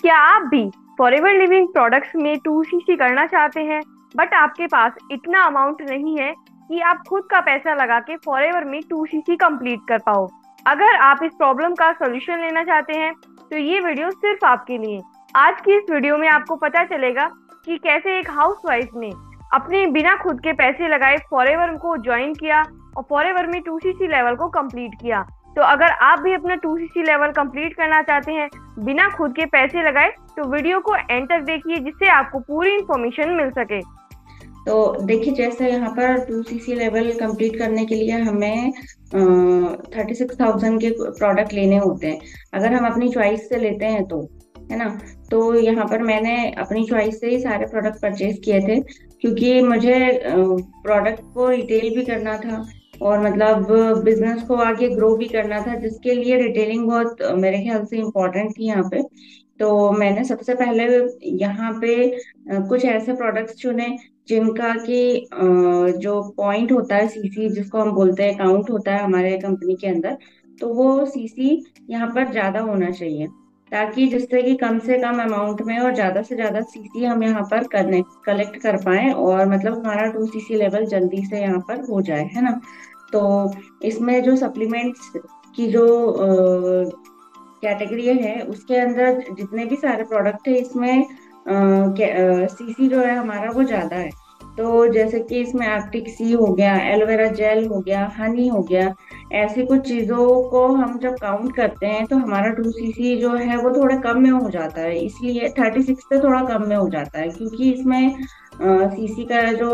क्या आप भी फॉरएवर लिविंग प्रोडक्ट्स में 2cc करना चाहते हैं, बट आपके पास इतना अमाउंट नहीं है कि आप खुद का पैसा लगा के फॉरएवर में 2cc कंप्लीट कर पाओ? अगर आप इस प्रॉब्लम का सॉल्यूशन लेना चाहते हैं तो ये वीडियो सिर्फ आपके लिए। आज की इस वीडियो में आपको पता चलेगा कि कैसे एक हाउसवाइफ ने अपने बिना खुद के पैसे लगाए फॉरएवर को ज्वाइन किया और फॉरएवर में 2cc लेवल को कंप्लीट किया। तो अगर आप भी अपना 2cc लेवल कंप्लीट करना चाहते हैं बिना खुद के पैसे लगाए, तो वीडियो को एंड तक देखिए जिससे आपको पूरी इंफॉर्मेशन मिल सके। तो देखिए, जैसे यहाँ पर 2cc लेवल कंप्लीट करने के लिए हमें 36,000 के प्रोडक्ट लेने होते हैं। अगर हम अपनी चॉइस से लेते हैं तो, है ना। तो यहाँ पर मैंने अपनी चॉइस से ही सारे प्रोडक्ट परचेज किए थे, क्योंकि मुझे प्रोडक्ट को रिटेल भी करना था और मतलब बिजनेस को आगे ग्रो भी करना था, जिसके लिए रिटेलिंग बहुत मेरे ख्याल से इम्पोर्टेंट थी यहाँ पे। तो मैंने सबसे पहले यहाँ पे कुछ ऐसे प्रोडक्ट्स चुने जिनका कि जो पॉइंट होता है, सीसी जिसको हम बोलते हैं, काउंट होता है हमारे कंपनी के अंदर। तो वो सीसी यहाँ पर ज्यादा होना चाहिए, ताकि जिससे कि कम से कम अमाउंट में और ज्यादा से ज्यादा सीसी हम यहाँ पर करने कलेक्ट कर पाए, और मतलब हमारा 2cc लेवल जल्दी से यहाँ पर हो जाए, है ना। तो इसमें जो सप्लीमेंट्स की जो कैटेगरी है, उसके अंदर जितने भी सारे प्रोडक्ट है, इसमें सीसी जो है हमारा वो ज्यादा है। तो जैसे कि इसमें आर्टिक सी हो गया, एलोवेरा जेल हो गया, हनी हो गया, ऐसी कुछ चीजों को हम जब काउंट करते हैं तो हमारा 2cc जो है वो थोड़ा कम में हो जाता है। इसलिए 36 से थोड़ा कम में हो जाता है, क्योंकि इसमें सीसी का जो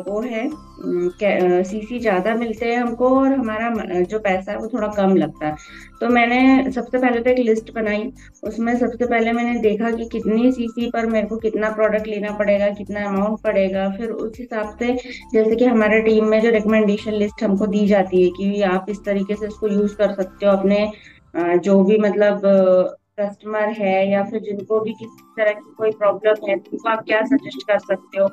वो है, सीसी ज्यादा मिलते हैं हमको, और हमारा जो पैसा है वो थोड़ा कम लगता है। तो मैंने सबसे पहले तो एक लिस्ट बनाई। उसमें सबसे पहले मैंने देखा कि कितनी सीसी पर मेरे को कितना प्रोडक्ट लेना पड़ेगा, कितना अमाउंट पड़ेगा। फिर उस हिसाब से, जैसे कि हमारे टीम में जो रिकमेंडेशन लिस्ट हमको दी जाती है कि आप इस तरीके से इसको यूज कर सकते हो अपने जो भी मतलब कस्टमर है, या फिर जिनको भी किसी तरह की कोई प्रॉब्लम है, उनको आप क्या सजेस्ट कर सकते हो।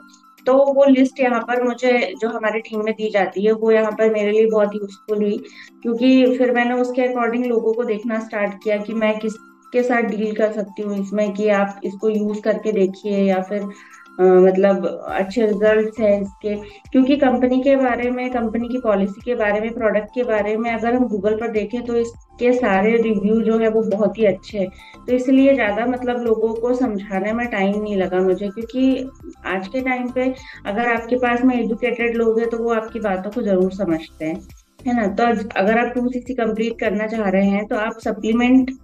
तो वो लिस्ट यहाँ पर मुझे जो हमारी टीम में दी जाती है, वो यहाँ पर मेरे लिए बहुत यूजफुल हुई, क्योंकि फिर मैंने उसके अकॉर्डिंग लोगों को देखना स्टार्ट किया कि मैं किसके साथ डील कर सकती हूँ इसमें, कि आप इसको यूज करके देखिए, या फिर मतलब अच्छे रिजल्ट्स हैं इसके। क्योंकि कंपनी के बारे में, कंपनी की पॉलिसी के बारे में, प्रोडक्ट के बारे में अगर हम गूगल पर देखें तो इसके सारे रिव्यू जो है वो बहुत ही अच्छे हैं। तो इसलिए ज्यादा मतलब लोगों को समझाने में टाइम नहीं लगा मुझे, क्योंकि आज के टाइम पे अगर आपके पास में एजुकेटेड लोग हैं तो वो आपकी बातों को जरूर समझते हैं, है ना। तो अगर आप 2cc कंप्लीट करना चाह रहे हैं तो आप सप्लीमेंट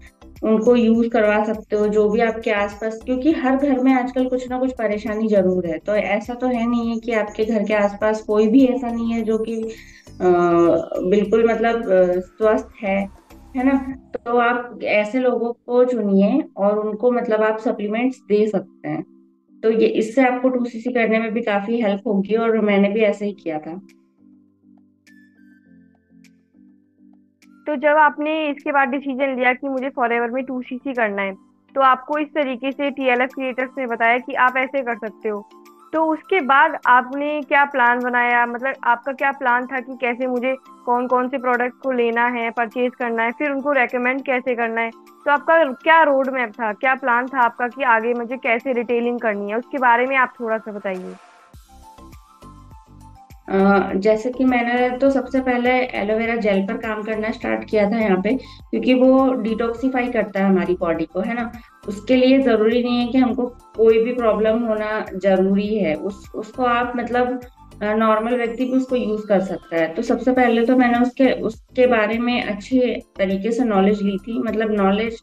उनको यूज करवा सकते हो, जो भी आपके आसपास, क्योंकि हर घर में आजकल कुछ ना कुछ परेशानी जरूर है। तो ऐसा तो है नहीं है कि आपके घर के आसपास कोई भी ऐसा नहीं है जो कि बिल्कुल मतलब स्वस्थ है ना। तो आप ऐसे लोगों को चुनिए और उनको मतलब आप सप्लीमेंट्स दे सकते हैं। तो ये इससे आपको 2cc करने में भी काफी हेल्प होगी, और मैंने भी ऐसे ही किया था। तो जब आपने इसके बाद डिसीजन लिया कि मुझे फॉरएवर में 2cc करना है, तो आपको इस तरीके से टीएलएफ क्रिएटर्स ने बताया कि आप ऐसे कर सकते हो। तो उसके बाद आपने क्या प्लान बनाया, मतलब आपका क्या प्लान था कि कैसे मुझे कौन कौन से प्रोडक्ट को लेना है, परचेज करना है, फिर उनको रेकमेंड कैसे करना है? तो आपका क्या रोड मैप था, क्या प्लान था आपका कि आगे मुझे कैसे रिटेलिंग करनी है? उसके बारे में आप थोड़ा सा बताइए। जैसे कि मैंने तो सबसे पहले एलोवेरा जेल पर काम करना स्टार्ट किया था यहाँ पे, क्योंकि वो डिटॉक्सिफाई करता है हमारी बॉडी को, है ना। उसके लिए जरूरी नहीं है कि हमको कोई भी प्रॉब्लम होना जरूरी है, उसको आप मतलब नॉर्मल व्यक्ति भी उसको यूज कर सकता है। तो सबसे पहले तो मैंने उसके उसके बारे में अच्छे तरीके से नॉलेज ली थी। मतलब नॉलेज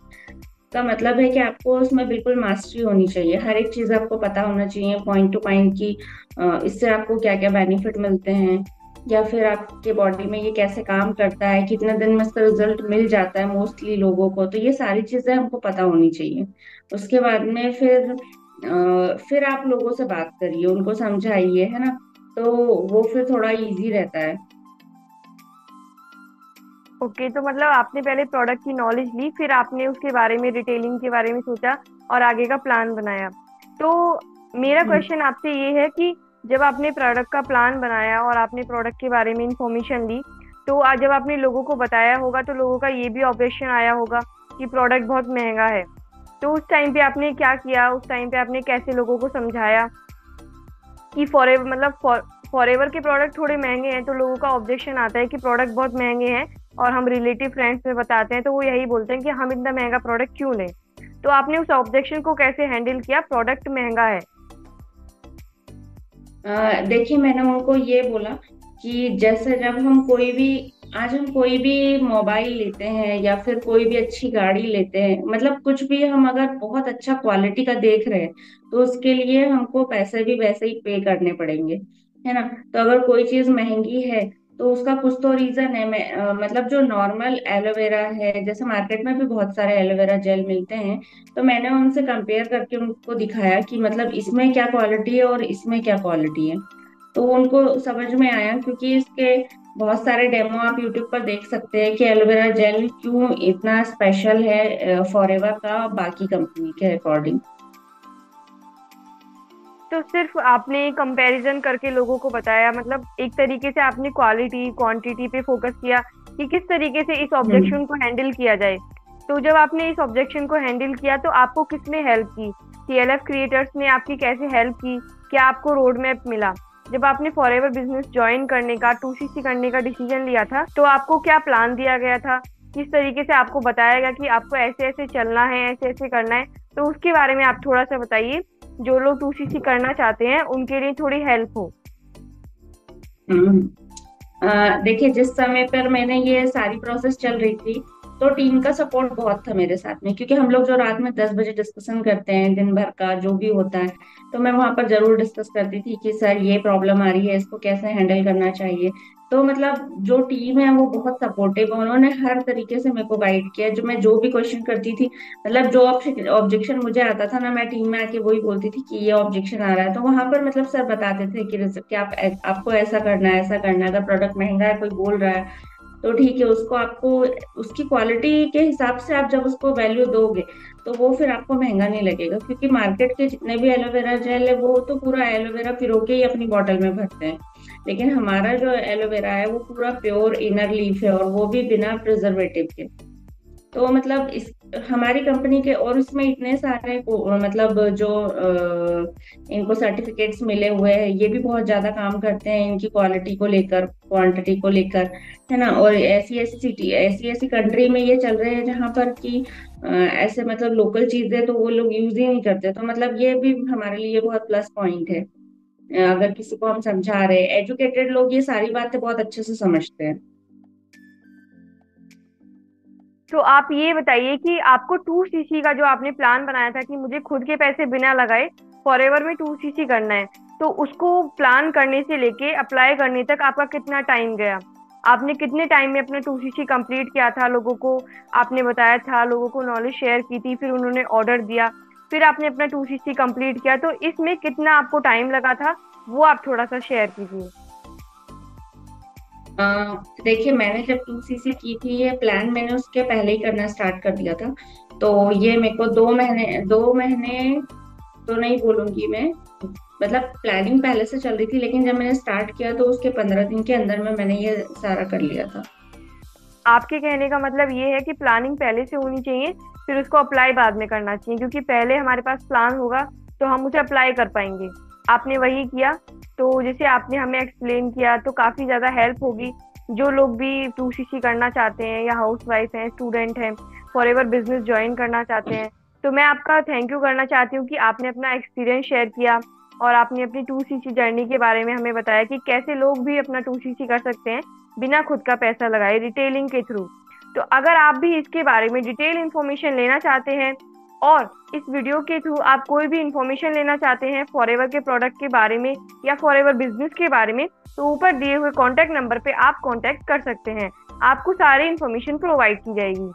का मतलब है कि आपको उसमें बिल्कुल मास्टरी होनी चाहिए, हर एक चीज आपको पता होना चाहिए पॉइंट टू पॉइंट की इससे आपको क्या क्या बेनिफिट मिलते हैं, या फिर आपके बॉडी में ये कैसे काम करता है, कितने दिन में इसका रिजल्ट मिल जाता है मोस्टली लोगों को। तो ये सारी चीजें हमको पता होनी चाहिए। उसके बाद में फिर आप लोगों से बात करिए, उनको समझाइए, है ना। तो वो फिर थोड़ा इजी रहता है। ओके, तो मतलब आपने पहले प्रोडक्ट की नॉलेज ली, फिर आपने उसके बारे में, रिटेलिंग के बारे में सोचा और आगे का प्लान बनाया। तो मेरा हम्म। क्वेश्चन आपसे ये है कि जब आपने प्रोडक्ट का प्लान बनाया और आपने प्रोडक्ट के बारे में इंफॉर्मेशन ली, तो आज जब आपने लोगों को बताया होगा तो लोगों का ये भी ऑब्जेक्शन आया होगा कि प्रोडक्ट बहुत महंगा है। तो उस टाइम पे आपने क्या किया, उस टाइम पे आपने कैसे लोगों को समझाया कि फॉरएवर मतलब फॉरएवर के प्रोडक्ट थोड़े महंगे हैं, तो लोगों का ऑब्जेक्शन आता है कि प्रोडक्ट बहुत महंगे हैं, और हम रिलेटिव फ्रेंड्स में बताते हैं तो वो यही बोलते हैं कि हम इतना महंगा प्रोडक्ट क्यों लें। तो आपने उस ऑब्जेक्शन को कैसे हैंडल किया, प्रोडक्ट महंगा है। देखिए, मैंने उनको ये बोला कि जैसे जब हम कोई भी आज हम कोई भी मोबाइल लेते हैं या फिर कोई भी अच्छी गाड़ी लेते हैं, मतलब कुछ भी हम अगर बहुत अच्छा क्वालिटी का देख रहे हैं, तो उसके लिए हमको पैसे भी वैसे ही पे करने पड़ेंगे, है ना। तो अगर कोई चीज महंगी है तो उसका कुछ तो रीजन है। मतलब जो नॉर्मल एलोवेरा है, जैसे मार्केट में भी बहुत सारे एलोवेरा जेल मिलते हैं, तो मैंने उनसे कंपेयर करके उनको दिखाया कि मतलब इसमें क्या क्वालिटी है और इसमें क्या क्वालिटी है। तो उनको समझ में आया, क्योंकि इसके बहुत सारे डेमो आप यूट्यूब पर देख सकते हैं कि एलोवेरा जेल क्यों इतना स्पेशल है फॉरएवर का बाकी कंपनी के अकॉर्डिंग। तो सिर्फ आपने कंपैरिजन करके लोगों को बताया, मतलब एक तरीके से आपने क्वालिटी क्वांटिटी पे फोकस किया कि किस तरीके से इस हम्म। ऑब्जेक्शन को हैंडल किया जाए। तो जब आपने इस ऑब्जेक्शन को हैंडल किया तो आपको किसने हेल्प की, सीएलएफ क्रिएटर्स ने आपकी कैसे हेल्प की, क्या आपको रोड मैप मिला। जब आपने फॉरएवर बिजनेस ज्वाइन करने का, 2सीसी करने का डिसीजन लिया था, तो आपको क्या प्लान दिया गया था, किस तरीके से आपको बताया गया कि आपको ऐसे ऐसे चलना है, ऐसे ऐसे करना है। तो उसके बारे में आप थोड़ा सा बताइए, जो लोग 2सीसी करना चाहते हैं उनके लिए थोड़ी हेल्प हो। हम्म। देखिए, जिस समय पर मैंने ये सारी प्रोसेस चल रही थी, तो टीम का सपोर्ट बहुत था मेरे साथ में, क्योंकि हम लोग जो रात में 10 बजे डिस्कशन करते हैं दिन भर का जो भी होता है, तो मैं वहां पर जरूर डिस्कस करती थी कि सर ये प्रॉब्लम आ रही है, इसको कैसे हैंडल करना चाहिए। तो मतलब जो टीम है वो बहुत सपोर्टिव है, उन्होंने हर तरीके से मेरे को गाइड किया। जो मैं जो भी क्वेश्चन करती थी, मतलब जो ऑब्जेक्शन मुझे आता था ना, मैं टीम में आके वही बोलती थी कि ये ऑब्जेक्शन आ रहा है, तो वहां पर मतलब सर बताते थे कि आपको ऐसा करना है, ऐसा करना है। अगर प्रोडक्ट महंगा है, कोई बोल रहा है, तो ठीक है, उसको आपको उसकी क्वालिटी के हिसाब से आप जब उसको वैल्यू दोगे, तो वो फिर आपको महंगा नहीं लगेगा। क्योंकि मार्केट के जितने भी एलोवेरा जेल है, वो तो पूरा एलोवेरा पिरो के ही अपनी बॉटल में भरते हैं, लेकिन हमारा जो एलोवेरा है वो पूरा प्योर इनर लीफ है, और वो भी बिना प्रिजर्वेटिव के। तो मतलब इस हमारी कंपनी के, और उसमें इतने सारे मतलब जो इनको सर्टिफिकेट्स मिले हुए हैं, ये भी बहुत ज्यादा काम करते हैं इनकी क्वालिटी को लेकर, क्वांटिटी को लेकर, है ना। और ऐसी ऐसी सिटी, ऐसी ऐसी कंट्री में ये चल रहे हैं जहाँ पर कि ऐसे मतलब लोकल चीजें तो वो लोग यूज ही नहीं करते। तो मतलब ये भी हमारे लिए बहुत प्लस पॉइंट है। अगर किसी को हम समझा रहे हैं, एजुकेटेड लोग ये सारी बातें बहुत अच्छे से समझते हैं। तो आप ये बताइए कि आपको 2सीसी का जो आपने प्लान बनाया था कि मुझे खुद के पैसे बिना लगाए फॉरएवर में 2सीसी करना है, तो उसको प्लान करने से लेके अप्लाई करने तक आपका कितना टाइम गया। आपने कितने टाइम में अपना 2सीसी कंप्लीट किया था, लोगों को आपने बताया था, लोगों को नॉलेज शेयर की थी, फिर उन्होंने ऑर्डर दिया, फिर आपने अपना 2सीसी कंप्लीट किया, तो इसमें कितना आपको टाइम लगा था, वो आप थोड़ा सा शेयर कीजिए। अ, देखिए, मैंने जब 2सीसी की थी, ये प्लान मैंने उसके पहले ही करना स्टार्ट कर दिया था। तो ये मेरे को 2 महीने तो नहीं बोलूंगी मैं, मतलब प्लानिंग पहले से चल रही थी, लेकिन जब मैंने स्टार्ट किया तो उसके 15 दिन के अंदर में मैंने ये सारा कर लिया था। आपके कहने का मतलब ये है कि प्लानिंग पहले से होनी चाहिए, फिर उसको अप्लाई बाद में करना चाहिए, क्योंकि पहले हमारे पास प्लान होगा तो हम उसे अप्लाई कर पाएंगे। आपने वही किया। तो जैसे आपने हमें एक्सप्लेन किया तो काफी ज्यादा हेल्प होगी। जो लोग भी 2सीसी करना चाहते हैं, या हाउस वाइफ हैं, स्टूडेंट हैं, फॉरएवर बिजनेस ज्वाइन करना चाहते हैं, तो मैं आपका थैंक यू करना चाहती हूँ कि आपने अपना एक्सपीरियंस शेयर किया, और आपने अपनी 2सीसी जर्नी के बारे में हमें बताया कि कैसे लोग भी अपना 2सीसी कर सकते हैं बिना खुद का पैसा लगाए, रिटेलिंग के थ्रू। तो अगर आप भी इसके बारे में डिटेल इन्फॉर्मेशन लेना चाहते हैं, और इस वीडियो के थ्रू आप कोई भी इन्फॉर्मेशन लेना चाहते हैं फॉरएवर के प्रोडक्ट के बारे में या फॉरएवर बिजनेस के बारे में, तो ऊपर दिए हुए कॉन्टैक्ट नंबर पे आप कॉन्टैक्ट कर सकते हैं। आपको सारी इन्फॉर्मेशन प्रोवाइड की जाएगी।